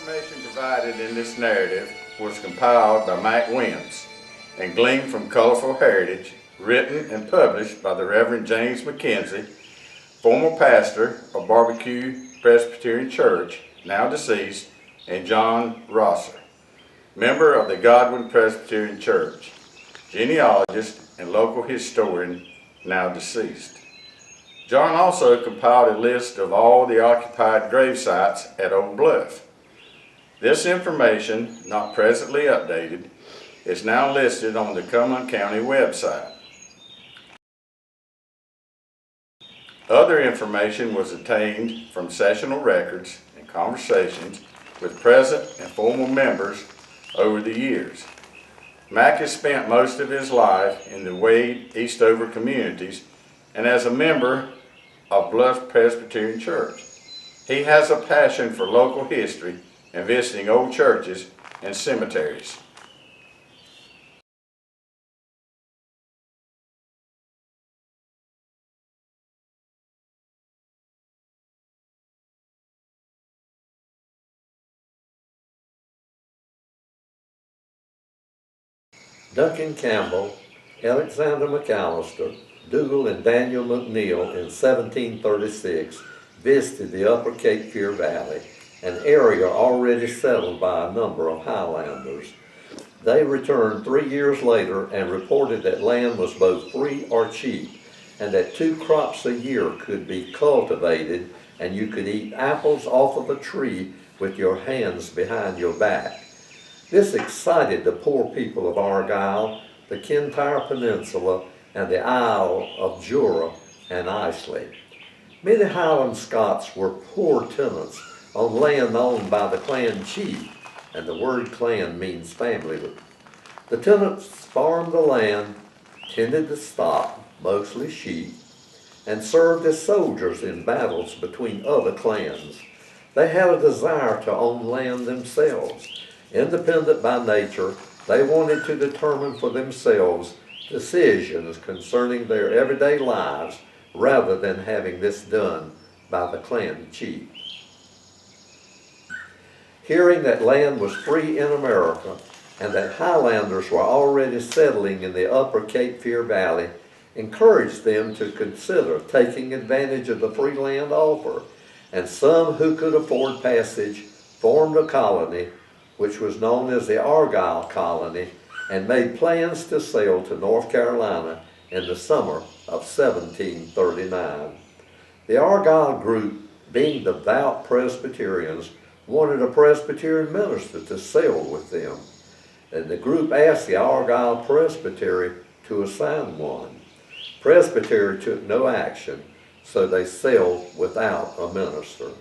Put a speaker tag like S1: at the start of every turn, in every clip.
S1: Information provided in this narrative was compiled by Mike Wims and gleaned from Colorful Heritage, written and published by the Reverend James McKenzie, former pastor of Barbecue Presbyterian Church, now deceased, and John Rosser, member of the Godwin Presbyterian Church, genealogist and local historian, now deceased. John also compiled a list of all the occupied grave sites at Old Bluff. This information, not presently updated, is now listed on the Cumberland County website. Other information was obtained from sessional records and conversations with present and former members over the years. Mack has spent most of his life in the Wade Eastover communities and as a member of Bluff Presbyterian Church. He has a passion for local history and visiting old churches and cemeteries.
S2: Duncan Campbell, Alexander McAllister, Dougal and Daniel McNeil in 1736 visited the upper Cape Fear Valley, an area already settled by a number of Highlanders. They returned 3 years later and reported that land was both free or cheap, and that 2 crops a year could be cultivated and you could eat apples off of a tree with your hands behind your back. This excited the poor people of Argyll, the Kintyre Peninsula, and the Isle of Jura and Islay. Many Highland Scots were poor tenants on land owned by the clan chief, and the word clan means family. The tenants farmed the land, tended the stock, mostly sheep, and served as soldiers in battles between other clans. They had a desire to own land themselves. Independent by nature, they wanted to determine for themselves decisions concerning their everyday lives rather than having this done by the clan chief. Hearing that land was free in America and that Highlanders were already settling in the upper Cape Fear Valley encouraged them to consider taking advantage of the free land offer, and some who could afford passage formed a colony which was known as the Argyll Colony, and made plans to sail to North Carolina in the summer of 1739. The Argyll group, being devout Presbyterians, wanted a Presbyterian minister to sail with them, and the group asked the Argyll Presbytery to assign one. Presbytery took no action, so they sailed without a minister.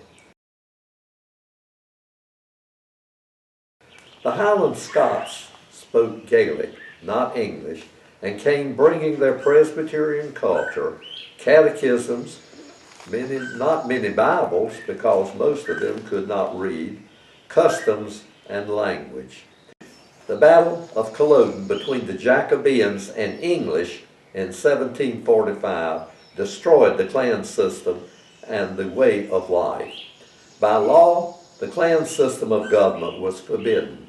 S2: The Highland Scots spoke Gaelic, not English, and came bringing their Presbyterian culture, catechisms, not many Bibles, because most of them could not read, customs, and language. The Battle of Culloden between the Jacobeans and English in 1745 destroyed the clan system and the way of life. By law, the clan system of government was forbidden.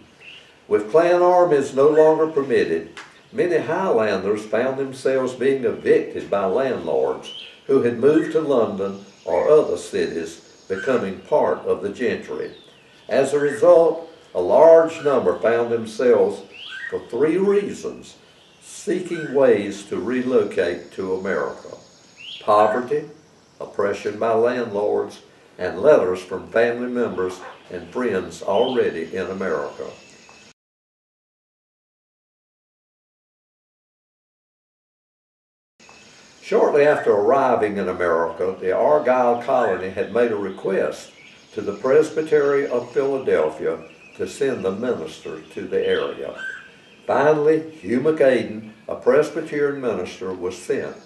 S2: With clan armies no longer permitted, many Highlanders found themselves being evicted by landlords who had moved to London or other cities, becoming part of the gentry. As a result, a large number found themselves, for 3 reasons, seeking ways to relocate to America: poverty, oppression by landlords, and letters from family members and friends already in America. Shortly after arriving in America, the Argyll colony had made a request to the Presbytery of Philadelphia to send a minister to the area. Finally, Hugh McAden, a Presbyterian minister, was sent.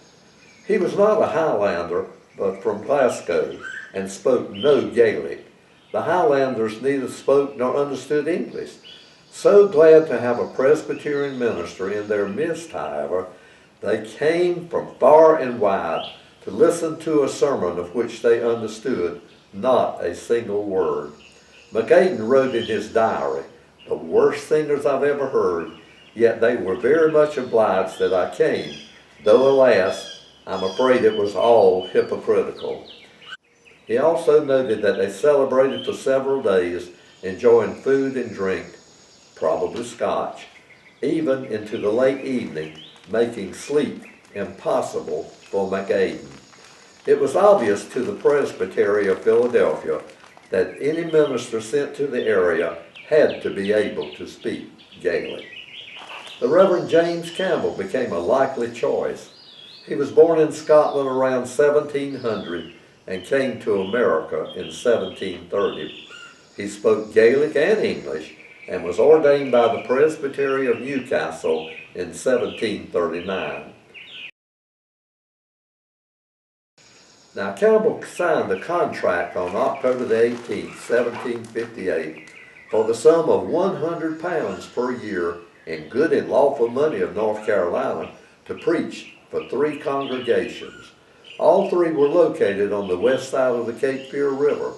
S2: He was not a Highlander, but from Glasgow, and spoke no Gaelic. The Highlanders neither spoke nor understood English. So glad to have a Presbyterian minister in their midst, however, they came from far and wide to listen to a sermon of which they understood not a single word. McAden wrote in his diary, "The worst singers I've ever heard, yet they were very much obliged that I came, though alas, I'm afraid it was all hypocritical." He also noted that they celebrated for several days, enjoying food and drink, probably scotch, even into the late evening, making sleep impossible for McAden. It was obvious to the Presbytery of Philadelphia that any minister sent to the area had to be able to speak Gaelic. The Reverend James Campbell became a likely choice. He was born in Scotland around 1700 and came to America in 1730. He spoke Gaelic and English and was ordained by the Presbytery of Newcastle in 1739. Now, Campbell signed a contract on October the 18th, 1758, for the sum of £100 per year in good and lawful money of North Carolina to preach for 3 congregations. All 3 were located on the west side of the Cape Fear River.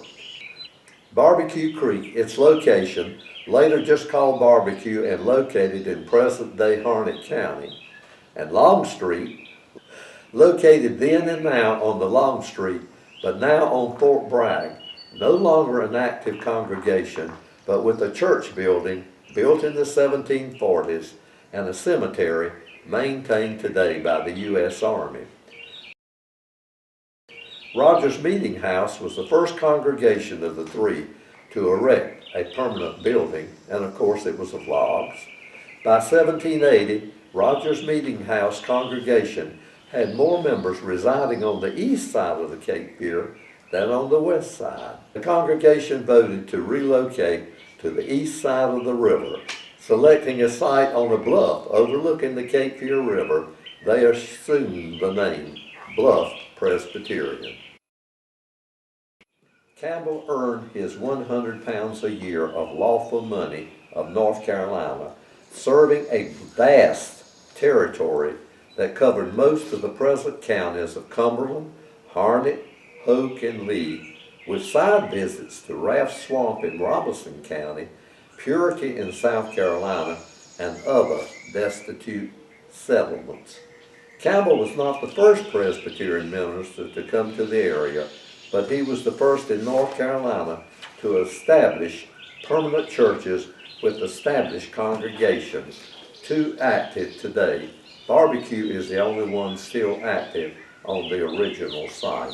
S2: Barbecue Creek, its location, later just called Barbecue and located in present-day Harnett County, and Long Street, located then and now on the Long Street, but now on Fort Bragg, no longer an active congregation, but with a church building built in the 1740s and a cemetery maintained today by the U.S. Army. Rogers Meeting House was the first congregation of the 3 to erect a permanent building, and of course it was of logs. By 1780, Rogers Meeting House congregation had more members residing on the east side of the Cape Fear than on the west side. The congregation voted to relocate to the east side of the river, selecting a site on a bluff overlooking the Cape Fear River. They assumed the name Bluff Presbyterian. Campbell earned his £100 a year of lawful money of North Carolina, serving a vast territory that covered most of the present counties of Cumberland, Harnett, Hoke, and Lee, with side visits to Raft Swamp in Robeson County, Purity in South Carolina, and other destitute settlements. Campbell was not the first Presbyterian minister to come to the area, but he was the first in North Carolina to establish permanent churches with established congregations, 2 active today. Barbecue is the only one still active on the original site.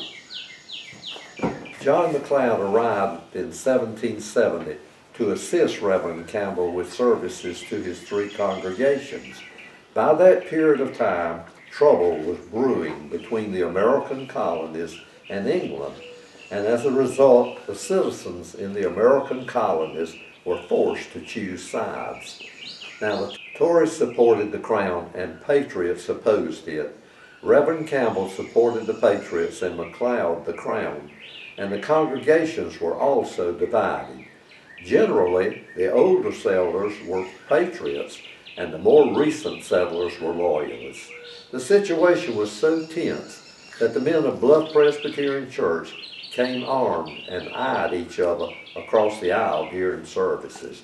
S2: John McLeod arrived in 1770 to assist Reverend Campbell with services to his 3 congregations. By that period of time, trouble was brewing between the American colonies and England, and as a result, the citizens in the American colonies were forced to choose sides. Now, the Tories supported the Crown and Patriots opposed it. Reverend Campbell supported the Patriots and McLeod the Crown, and the congregations were also divided. Generally, the older settlers were Patriots, and the more recent settlers were Loyalists. The situation was so tense that the men of Bluff Presbyterian Church came armed and eyed each other across the aisle during services.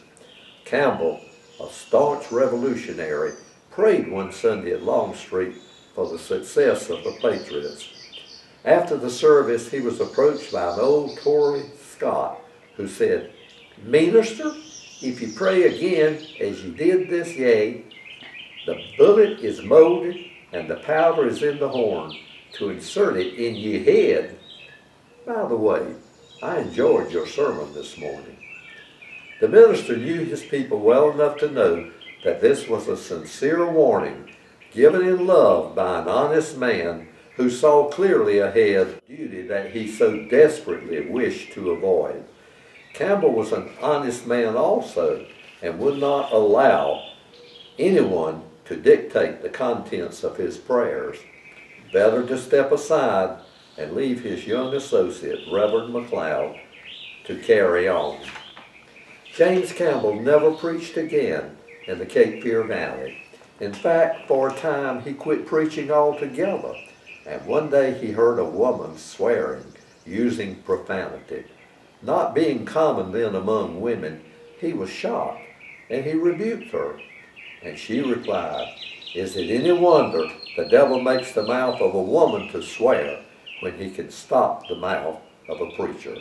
S2: Campbell, a staunch revolutionary, prayed one Sunday at Long Street for the success of the Patriots. After the service, he was approached by an old Tory Scot who said, "Minister, if you pray again as you did this day, the bullet is molded and the powder is in the horn to insert it in your head." By the way, I enjoyed your sermon this morning. The minister knew his people well enough to know that this was a sincere warning given in love by an honest man who saw clearly ahead duty that he so desperately wished to avoid. Campbell was an honest man also and would not allow anyone to dictate the contents of his prayers. Better to step aside and leave his young associate, Reverend McLeod, to carry on. James Campbell never preached again in the Cape Fear Valley. In fact, for a time he quit preaching altogether, and one day he heard a woman swearing, using profanity. Not being common then among women, he was shocked, and he rebuked her. And she replied, "Is it any wonder the devil makes the mouth of a woman to swear when he can stop the mouth of a preacher?"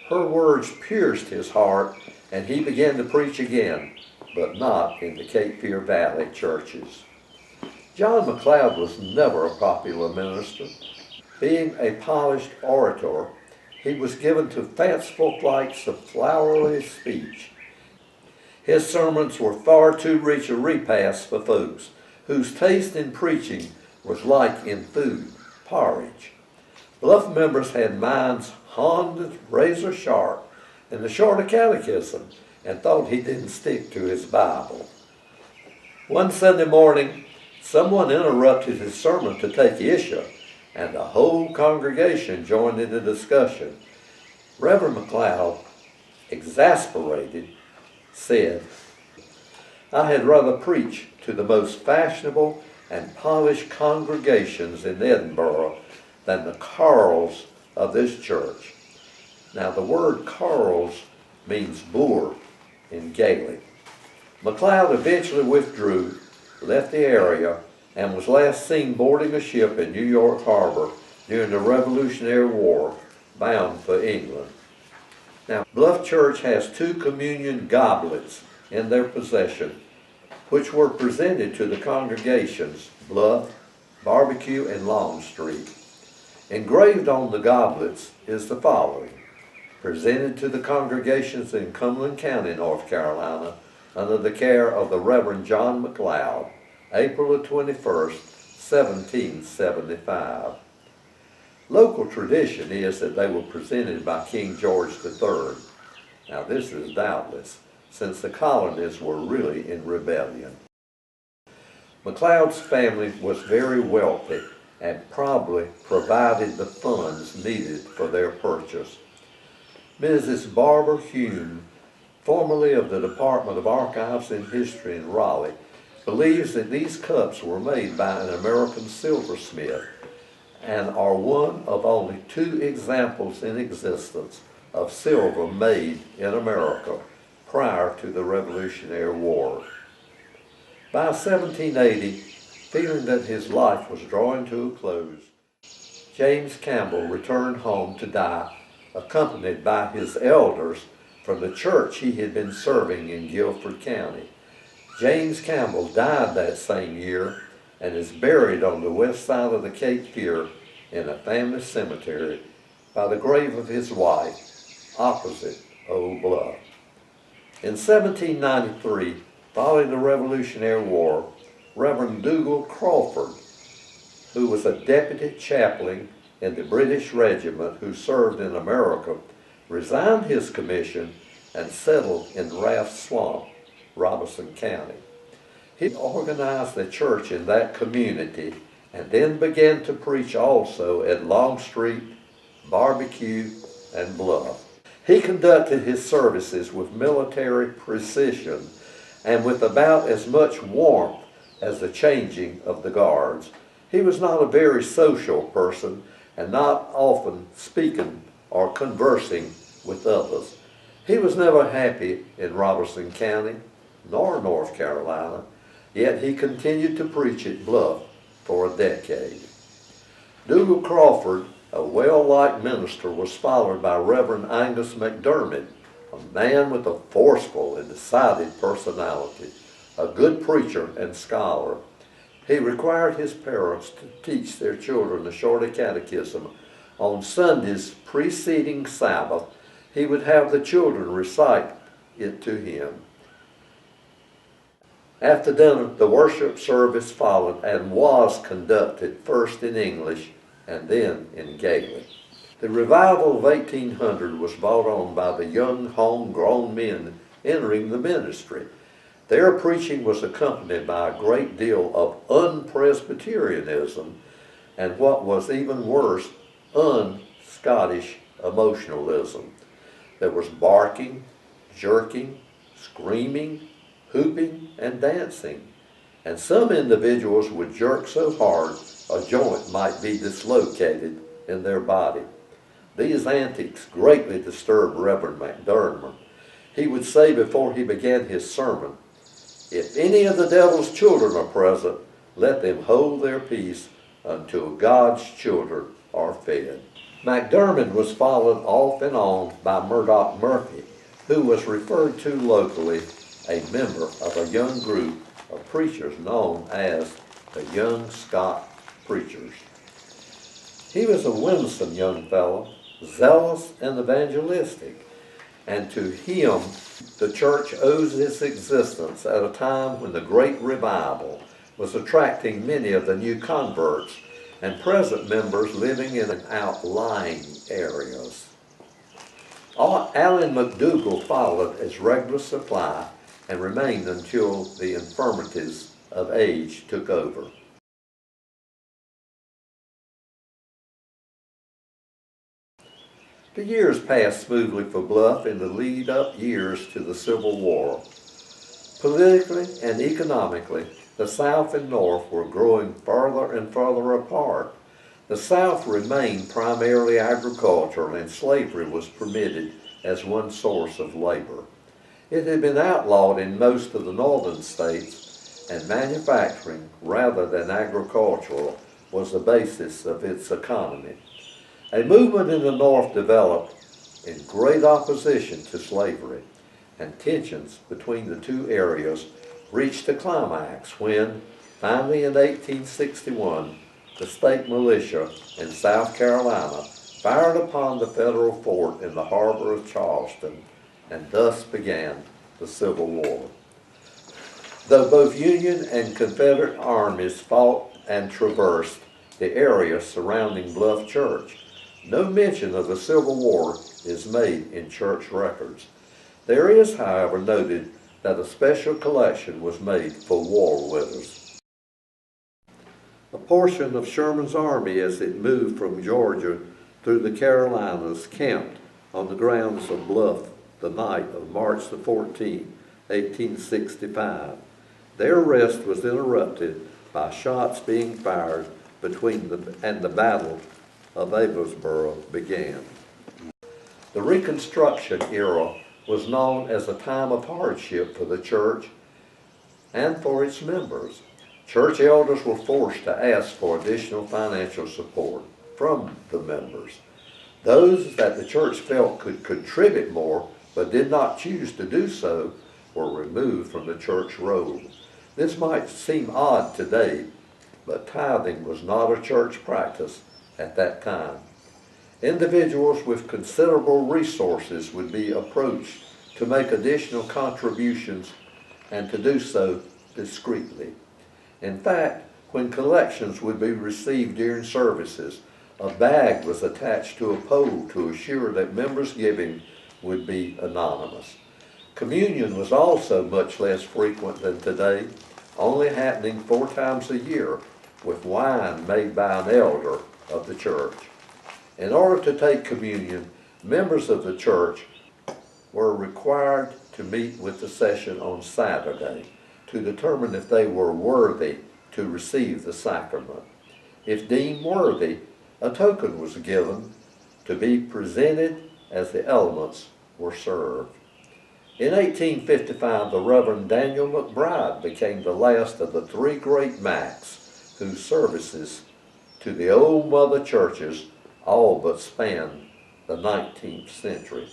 S2: Her words pierced his heart, and he began to preach again, but not in the Cape Fear Valley churches. John McLeod was never a popular minister. Being a polished orator, he was given to fanciful flights of flowery speech. His sermons were far too rich a repast for folks whose taste in preaching was like in food, porridge. Bluff members had minds honed razor sharp in the shorter catechism and thought he didn't stick to his Bible. One Sunday morning, someone interrupted his sermon to take issue, and the whole congregation joined in the discussion. Reverend McLeod, exasperated, said, "I had rather preach to the most fashionable and polished congregations in Edinburgh than the Carls of this church." Now the word Carls means boor in Gaelic. McLeod eventually withdrew, left the area, and was last seen boarding a ship in New York Harbor during the Revolutionary War, bound for England. Now, Bluff Church has 2 communion goblets in their possession, which were presented to the congregations Bluff, Barbecue, and Longstreet. Engraved on the goblets is the following: presented to the congregations in Cumberland County, North Carolina, under the care of the Reverend John McLeod, April 21st, 1775. Local tradition is that they were presented by King George III. Now this is doubtless, since the colonies were really in rebellion. McLeod's family was very wealthy and probably provided the funds needed for their purchase. Mrs. Barbara Hume, formerly of the Department of Archives and History in Raleigh, believes that these cups were made by an American silversmith and are one of only 2 examples in existence of silver made in America prior to the Revolutionary War. By 1780, feeling that his life was drawing to a close, James Campbell returned home to die, accompanied by his elders from the church he had been serving in Guilford County. James Campbell died that same year and is buried on the west side of the Cape Fear in a family cemetery by the grave of his wife, opposite Old Bluff. In 1793, following the Revolutionary War, Reverend Dougal Crawford, who was a deputy chaplain in the British regiment who served in America, resigned his commission and settled in Raft Swamp, Robeson County. He organized a church in that community and then began to preach also at Longstreet, Barbecue, and Bluff. He conducted his services with military precision and with about as much warmth as the changing of the guards. He was not a very social person and not often speaking or conversing with others. He was never happy in Robeson County nor North Carolina, yet he continued to preach at Bluff for a decade. Dougal Crawford, a well-liked minister, was followed by Reverend Angus McDermott, a man with a forceful and decided personality, a good preacher and scholar. He required his parents to teach their children the shorter catechism. On Sundays preceding Sabbath, he would have the children recite it to him. After dinner, the worship service followed and was conducted first in English and then in Gaelic. The revival of 1800 was brought on by the young homegrown men entering the ministry. Their preaching was accompanied by a great deal of un-Presbyterianism and what was even worse, un-Scottish emotionalism. There was barking, jerking, screaming, hooping, and dancing, and some individuals would jerk so hard a joint might be dislocated in their body. These antics greatly disturbed Reverend McDermott. He would say before he began his sermon, "If any of the devil's children are present, let them hold their peace until God's children are fed." McDermott was followed off and on by Murdoch Murphy, who was referred to locally a member of a young group of preachers known as the Young Scott Preachers. He was a winsome young fellow, zealous and evangelistic, and to him the church owes its existence at a time when the great revival was attracting many of the new converts and present members living in outlying areas. Allen McDougall followed as regular supply and remained until the infirmities of age took over. The years passed smoothly for Bluff in the lead-up years to the Civil War. Politically and economically, the South and North were growing further and further apart. The South remained primarily agricultural, and slavery was permitted as one source of labor. It had been outlawed in most of the northern states, and manufacturing, rather than agricultural, was the basis of its economy. A movement in the North developed in great opposition to slavery, and tensions between the two areas reached a climax when, finally in 1861, the state militia in South Carolina fired upon the federal fort in the harbor of Charleston, and thus began the Civil War. Though both Union and Confederate armies fought and traversed the area surrounding Bluff Church, no mention of the Civil War is made in church records. There is, however, noted that a special collection was made for war widows. A portion of Sherman's army, as it moved from Georgia through the Carolinas, camped on the grounds of Bluff the night of March the 14th, 1865. Their rest was interrupted by shots being fired and the Battle of Ablesboro began. The Reconstruction era was known as a time of hardship for the church and for its members. Church elders were forced to ask for additional financial support from the members. Those that the church felt could contribute more but did not choose to do so were removed from the church roll. This might seem odd today, but tithing was not a church practice at that time. Individuals with considerable resources would be approached to make additional contributions and to do so discreetly. In fact, when collections would be received during services, a bag was attached to a pole to assure that members' giving would be anonymous. Communion was also much less frequent than today, only happening 4 times a year, with wine made by an elder of the church. In order to take communion, members of the church were required to meet with the session on Saturday to determine if they were worthy to receive the sacrament. If deemed worthy, a token was given to be presented as the elements were served. In 1855, the Reverend Daniel McBride became the last of the 3 great Macs whose services to the old mother churches all but spanned the 19th century.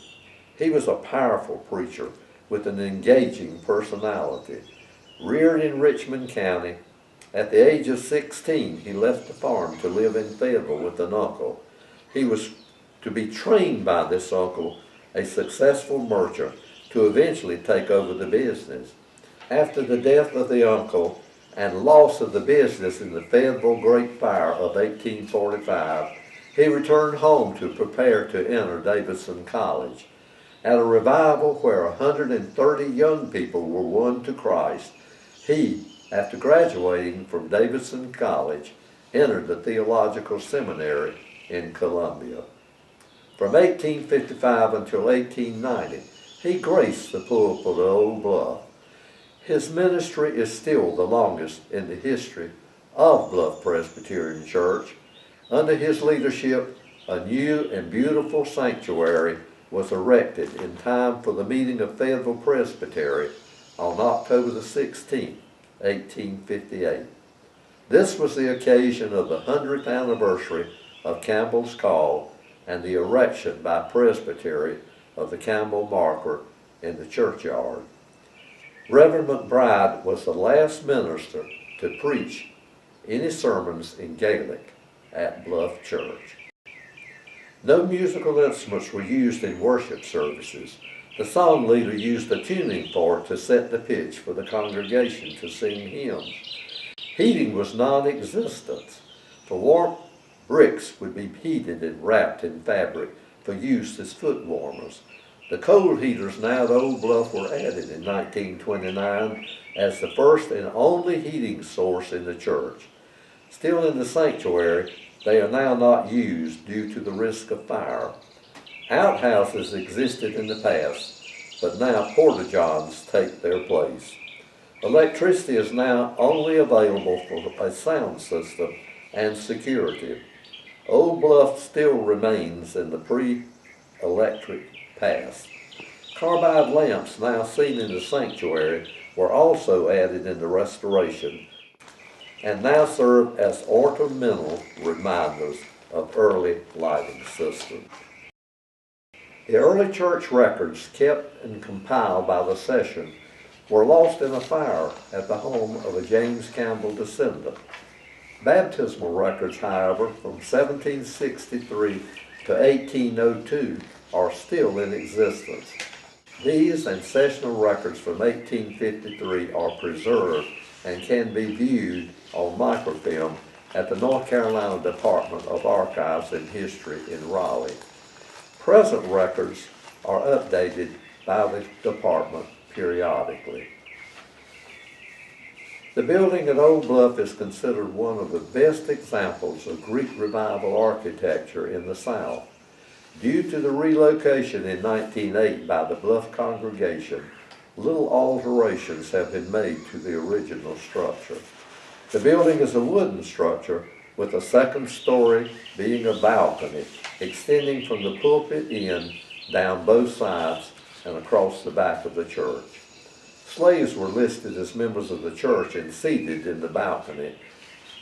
S2: He was a powerful preacher with an engaging personality. Reared in Richmond County, at the age of 16, he left the farm to live in Fayetteville with an uncle. He was to be trained by this uncle, a successful merchant, to eventually take over the business. After the death of the uncle and loss of the business in the Fayetteville Great Fire of 1845, he returned home to prepare to enter Davidson College. At a revival where 130 young people were won to Christ, he, after graduating from Davidson College, entered the Theological Seminary in Columbia. From 1855 until 1890, he graced the pulpit of Old Bluff. His ministry is still the longest in the history of Bluff Presbyterian Church. Under his leadership, A new and beautiful sanctuary was erected in time for the meeting of Fayetteville Presbytery on October the 16th, 1858. This was the occasion of the 100th anniversary of Campbell's call and the erection by Presbytery of the Campbell marker in the churchyard. Reverend McBride was the last minister to preach any sermons in Gaelic at Bluff Church. No musical instruments were used in worship services. The song leader used a tuning fork to set the pitch for the congregation to sing hymns. Heating was non-existent. The warm bricks would be heated and wrapped in fabric for use as foot warmers. The coal heaters now at Old Bluff were added in 1929 as the first and only heating source in the church. Still in the sanctuary, they are now not used due to the risk of fire. Outhouses existed in the past, but now porta-johns take their place. Electricity is now only available for a sound system and security. Old Bluff still remains in the pre-electric past. Carbide lamps now seen in the sanctuary were also added in the restoration and now serve as ornamental reminders of early lighting systems. The early church records kept and compiled by the session were lost in a fire at the home of a James Campbell descendant. Baptismal records, however, from 1763 to 1802 are still in existence. These and sessional records from 1853 are preserved and can be viewed on microfilm at the North Carolina Department of Archives and History in Raleigh. Present records are updated by the department periodically. The building at Old Bluff is considered one of the best examples of Greek Revival architecture in the South. Due to the relocation in 1908 by the Bluff congregation, little alterations have been made to the original structure. The building is a wooden structure with a second story being a balcony extending from the pulpit in down both sides and across the back of the church. Slaves were listed as members of the church and seated in the balcony,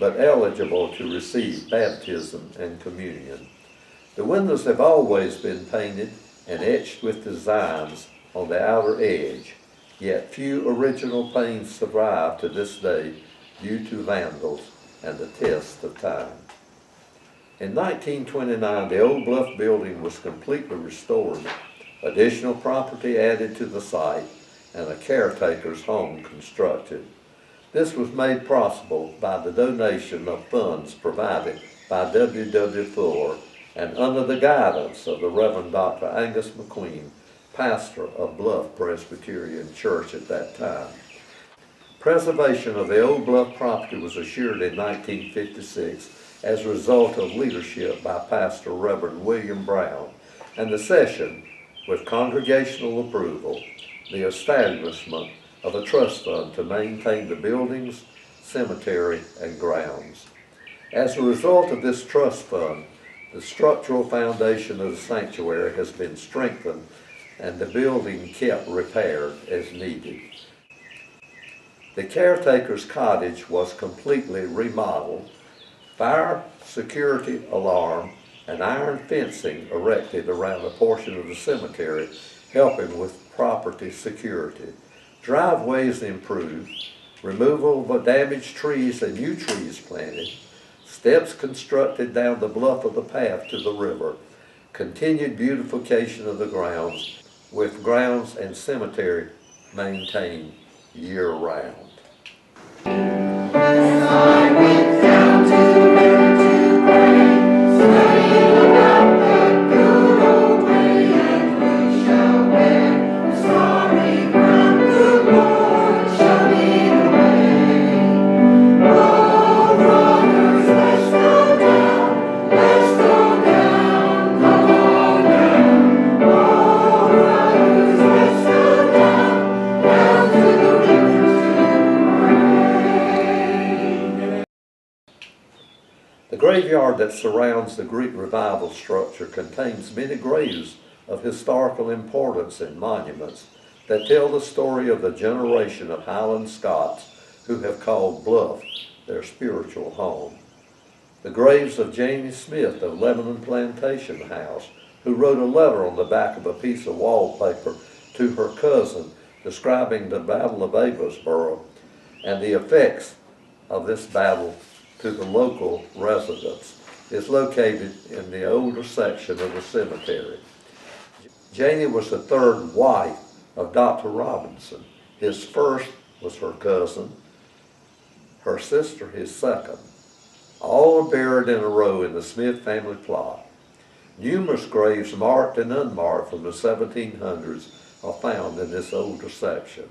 S2: but eligible to receive baptism and communion. The windows have always been painted and etched with designs on the outer edge, yet few original panes survive to this day due to vandals and the test of time. In 1929, the Old Bluff building was completely restored, additional property added to the site, and a caretaker's home constructed. This was made possible by the donation of funds provided by W.W. Fuller and under the guidance of the Reverend Dr. Angus McQueen, pastor of Bluff Presbyterian Church at that time. Preservation of the Old Bluff property was assured in 1956 as a result of leadership by Pastor Reverend William Brown and the session, with congregational approval, the establishment of a trust fund to maintain the buildings, cemetery, and grounds. As a result of this trust fund, the structural foundation of the sanctuary has been strengthened and the building kept repaired as needed. The caretaker's cottage was completely remodeled, fire security alarm and iron fencing erected around a portion of the cemetery, helping with property security. Driveways improved, removal of damaged trees and new trees planted, steps constructed down the bluff of the path to the river, continued beautification of the grounds, with grounds and cemetery maintained year-round. The graveyard that surrounds the Greek revival structure contains many graves of historical importance and monuments that tell the story of the generation of Highland Scots who have called Bluff their spiritual home. The graves of Jamie Smith of Lebanon Plantation House, who wrote a letter on the back of a piece of wallpaper to her cousin describing the Battle of Abelsboro and the effects of this battle to the local residents, is located in the older section of the cemetery. Janie was the third wife of Dr. Robinson. His first was her cousin, her sister his second. All are buried in a row in the Smith family plot. Numerous graves marked and unmarked from the 1700s are found in this older section.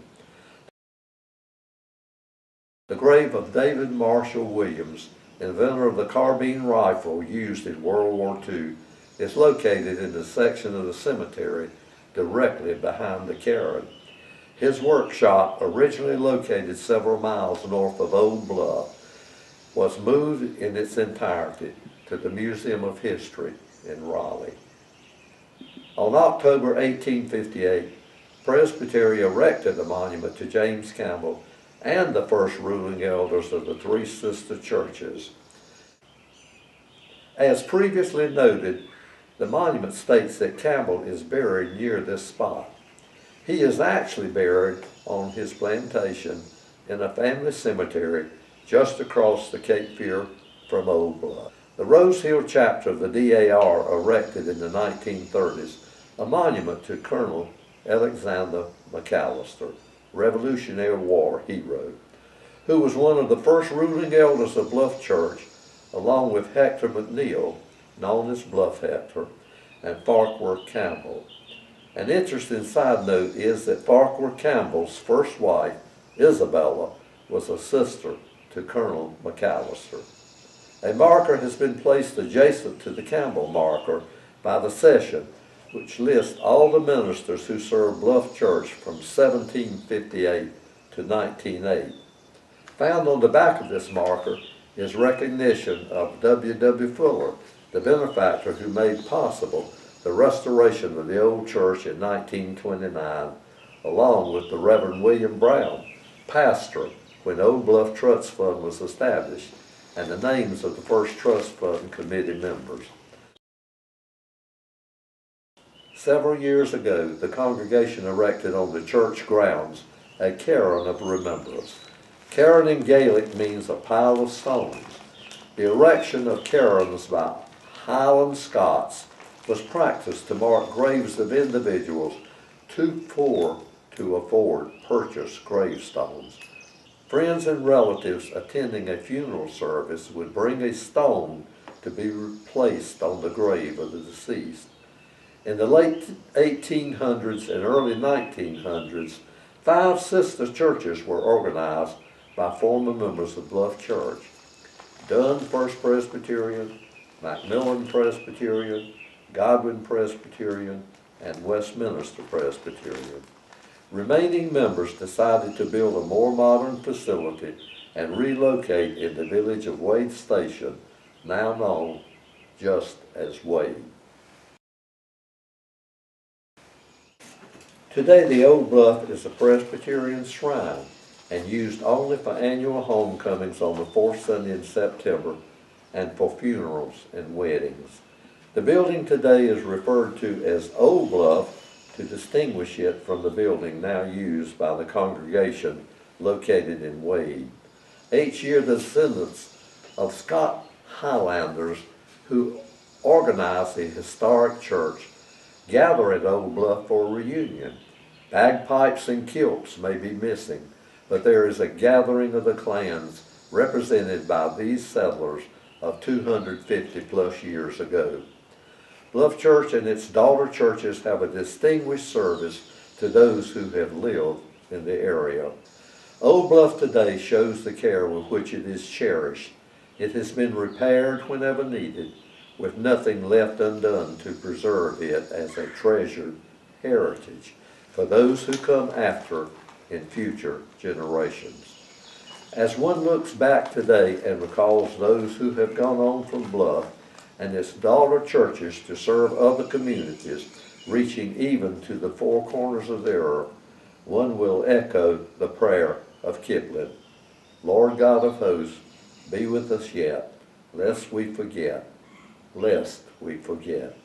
S2: The grave of David Marshall Williams, inventor of the carbine rifle used in World War II, is located in the section of the cemetery directly behind the cairn. His workshop, originally located several miles north of Old Bluff, was moved in its entirety to the Museum of History in Raleigh. On October 1858, Presbyterian erected a monument to James Campbell and the first ruling elders of the three sister churches. As previously noted, the monument states that Campbell is buried near this spot. He is actually buried on his plantation in a family cemetery just across the Cape Fear from Old Bluff. The Rose Hill chapter of the DAR erected in the 1930s a monument to Colonel Alexander McAllister, Revolutionary War hero, who was one of the first ruling elders of Bluff Church, along with Hector McNeil, known as Bluff Hector, and Farquhar Campbell. An interesting side note is that Farquhar Campbell's first wife, Isabella, was a sister to Colonel McAllister. A marker has been placed adjacent to the Campbell marker by the session, which lists all the ministers who served Bluff Church from 1758 to 1908. Found on the back of this marker is recognition of W. Fuller, the benefactor who made possible the restoration of the old church in 1929, along with the Reverend William Brown, Pastoral, when Old Bluff Trust Fund was established, and the names of the first Trust Fund committee members. Several years ago, the congregation erected on the church grounds a cairn of remembrance. Cairn in Gaelic means a pile of stones. The erection of cairns by Highland Scots was practiced to mark graves of individuals too poor to afford purchased gravestones. Friends and relatives attending a funeral service would bring a stone to be placed on the grave of the deceased. In the late 1800s and early 1900s, 5 sister churches were organized by former members of Bluff Church: Dunn First Presbyterian, Macmillan Presbyterian, Godwin Presbyterian, and Westminster Presbyterian. Remaining members decided to build a more modern facility and relocate in the village of Wade Station, now known just as Wade. Today, the Old Bluff is a Presbyterian shrine and used only for annual homecomings on the 4th Sunday in September and for funerals and weddings. The building today is referred to as Old Bluff to distinguish it from the building now used by the congregation located in Wade. Each year, the descendants of Scott Highlanders who organize the historic church gather at Old Bluff for a reunion. Bagpipes and kilts may be missing, but there is a gathering of the clans represented by these settlers of 250 plus years ago. Bluff Church and its daughter churches have a distinguished service to those who have lived in the area. Old Bluff today shows the care with which it is cherished. It has been repaired whenever needed, with nothing left undone to preserve it as a treasured heritage for those who come after in future generations. As one looks back today and recalls those who have gone on from Bluff and its daughter churches to serve other communities, reaching even to the four corners of the earth, one will echo the prayer of Kipling. Lord God of hosts, be with us yet, lest we forget, lest we forget.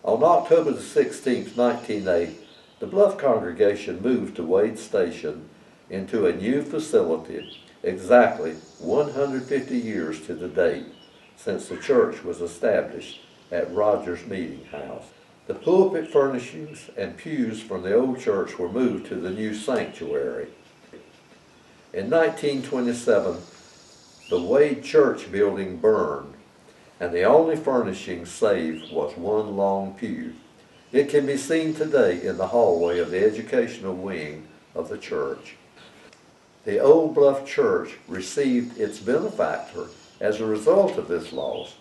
S2: On October the 16th, 1908, the Bluff congregation moved to Wade Station into a new facility exactly 150 years to the date since the church was established at Rogers Meeting House. The pulpit furnishings and pews from the old church were moved to the new sanctuary. In 1927, the Wade Church building burned, and the only furnishing saved was one long pew. It can be seen today in the hallway of the educational wing of the church. The Old Bluff Church received its benefactor as a result of this loss.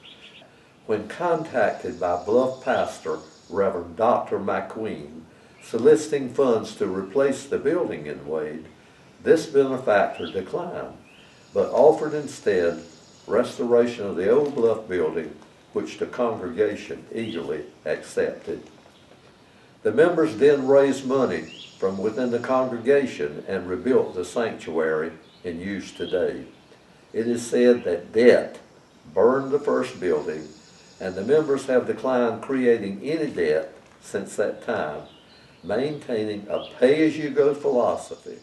S2: When contacted by Bluff pastor Reverend Dr. McQueen soliciting funds to replace the building in Wade, this benefactor declined, but offered instead restoration of the Old Bluff building, which the congregation eagerly accepted. The members then raised money from within the congregation and rebuilt the sanctuary in use today. It is said that debt burned the first building, and the members have declined creating any debt since that time, maintaining a pay-as-you-go philosophy.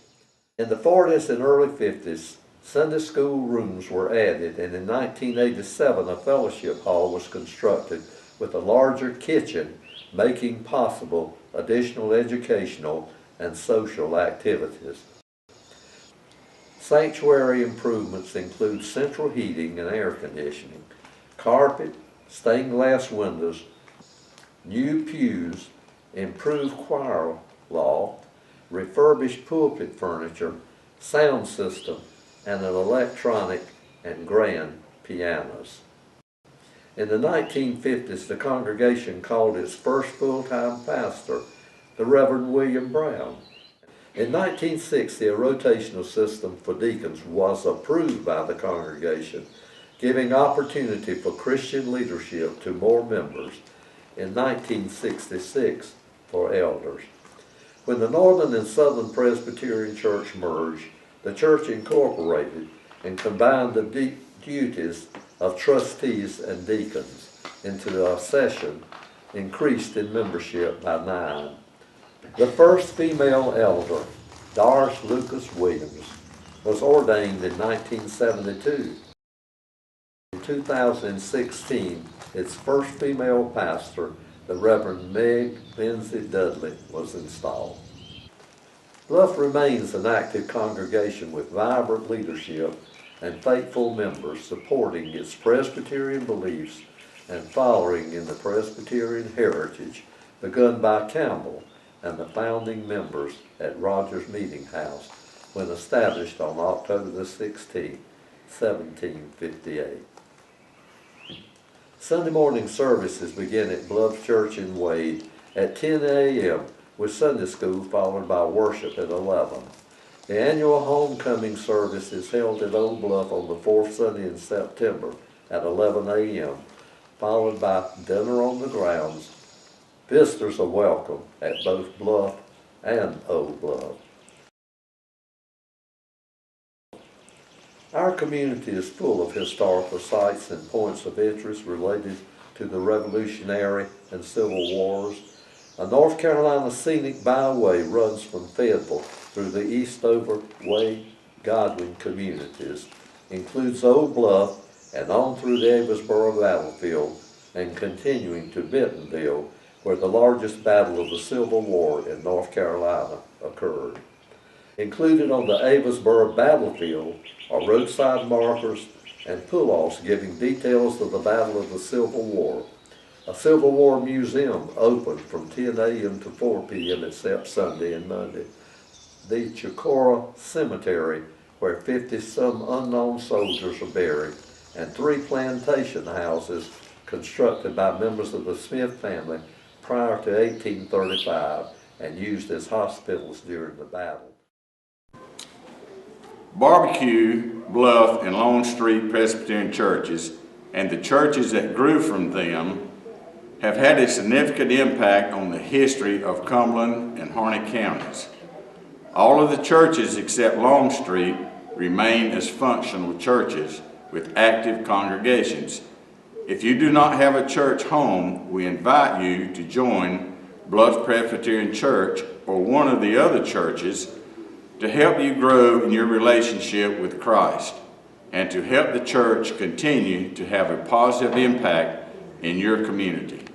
S2: In the 40s and early 50s, Sunday school rooms were added, and in 1987 a fellowship hall was constructed with a larger kitchen, making possible additional educational and social activities. Sanctuary improvements include central heating and air conditioning, carpet, stained glass windows, new pews, improved choir loft, refurbished pulpit furniture, sound system, and an electronic and grand pianos. In the 1950s, the congregation called its first full-time pastor the Reverend William Brown. In 1960, a rotational system for deacons was approved by the congregation, giving opportunity for Christian leadership to more members. In 1966, for elders. When the Northern and Southern Presbyterian Church merged, the church incorporated and combined the duties of trustees and deacons into a session increased in membership by 9. The first female elder, Doris Lucas Williams, was ordained in 1972. In 2016, its first female pastor, the Reverend Meg Lindsay Dudley, was installed. Bluff remains an active congregation with vibrant leadership and faithful members supporting its Presbyterian beliefs and following in the Presbyterian heritage begun by Campbell and the founding members at Rogers Meeting House when established on October the 16th, 1758. Sunday morning services begin at Bluff Church in Wade at 10 a.m. with Sunday school followed by worship at 11. The annual homecoming service is held at Old Bluff on the fourth Sunday in September at 11 a.m., followed by dinner on the grounds. Visitors are welcome at both Bluff and Old Bluff. Our community is full of historical sites and points of interest related to the Revolutionary and Civil Wars. A North Carolina scenic byway runs from Fayetteville through the Eastover, Wade, Godwin communities, includes Old Bluff and on through the Avisboro battlefield and continuing to Bentonville, where the largest battle of the Civil War in North Carolina occurred. Included on the Avisboro battlefield are roadside markers and pull-offs giving details of the Battle of the Civil War. A Civil War museum opened from 10 a.m. to 4 p.m. except Sunday and Monday. The Chicora Cemetery, where 50-some unknown soldiers are buried, and 3 plantation houses constructed by members of the Smith family prior to 1835 and used as hospitals during the battle.
S1: Barbecue, Bluff, and Lone Street Presbyterian churches and the churches that grew from them have had a significant impact on the history of Cumberland and Harnett counties. All of the churches except Lone Street remain as functional churches with active congregations. If you do not have a church home, we invite you to join Bluff Presbyterian Church or one of the other churches to help you grow in your relationship with Christ and to help the church continue to have a positive impact in your community.